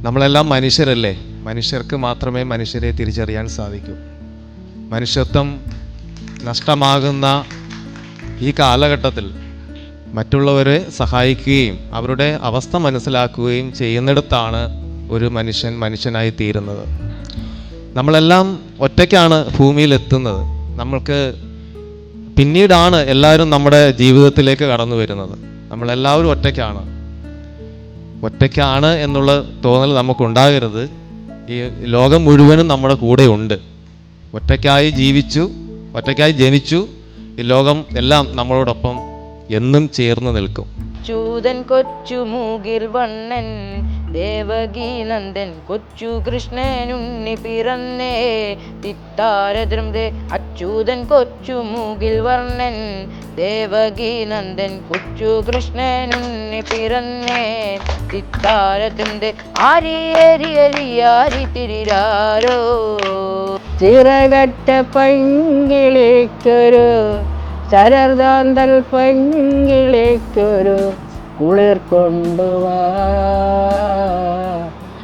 നമ്മളെല്ലാം മനുഷ്യരല്ലേ. മനുഷ്യർക്ക് മാത്രമേ മനുഷ്യരെ തിരിച്ചറിയാൻ സാധിക്കൂ. മനുഷ്യത്വം നഷ്ടമാകുന്ന ഈ കാലഘട്ടത്തിൽ മറ്റുള്ളവരെ സഹായിക്കുകയും അവരുടെ അവസ്ഥ മനസ്സിലാക്കുകയും ചെയ്യുന്നിടത്താണ് ഒരു മനുഷ്യൻ മനുഷ്യനായി തീരുന്നത്. നമ്മളെല്ലാം ഒറ്റയ്ക്കാണ് ഭൂമിയിൽ എത്തുന്നത്. നമ്മൾക്ക് പിന്നീടാണ് എല്ലാവരും നമ്മുടെ ജീവിതത്തിലേക്ക് കടന്നു വരുന്നത്. നമ്മളെല്ലാവരും ഒറ്റയ്ക്കാണ് എന്നുള്ള തോന്നൽ നമുക്കുണ്ടാകരുത്. ഈ ലോകം മുഴുവനും നമ്മുടെ കൂടെ ഉണ്ട്. ഒറ്റയ്ക്കായി ജീവിച്ചു, ഒറ്റയ്ക്കായി ജനിച്ചു. ഈ ലോകം എല്ലാം നമ്മളോടൊപ്പം എന്നും ചേർന്ന് നിൽക്കും. ചൂതൻ കൊച്ചു മൂകിൽ വണ്ണൻ ദേവകീനന്ദൻ കൊച്ചു കൃഷ്ണനുണ്ണി പിറന്നേ തിത്താരദ്രംദേ. അച്യൂതൻ കൊച്ചു മൂകിൽ വർണ്ണൻ ദേവകീനന്ദൻ കൊച്ചു കൃഷ്ണനുണ്ണി പിറന്നേ തിത്താരദ്രംദേ. ആരി തിരിരാരോ ചിറകറ്റ പങ്കിളിക്കൊരു ശരദാന്തൽ പങ്കിളിക്കൊരു കുളിർ കൊണ്ടുവാ.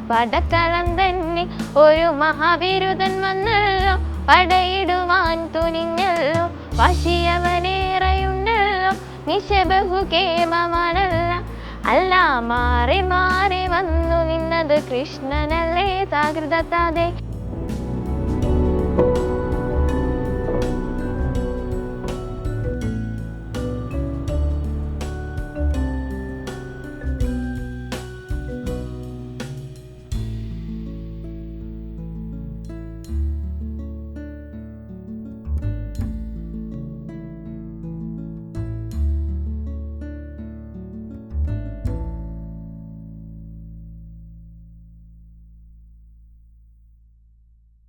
പടക്കളം തന്നെ ഒരു മഹാവിരുദ്ധൻ വന്നല്ലോ, പടയിടുവാൻ തുനിഞ്ഞല്ലോ, വശിയവനേറെയുണ്ടല്ലോ, നിശബഹുകേമമാണല്ല. അല്ല മാറി മാറി വന്നു നിന്നത് കൃഷ്ണനല്ലേ താകൃതത്താതെ.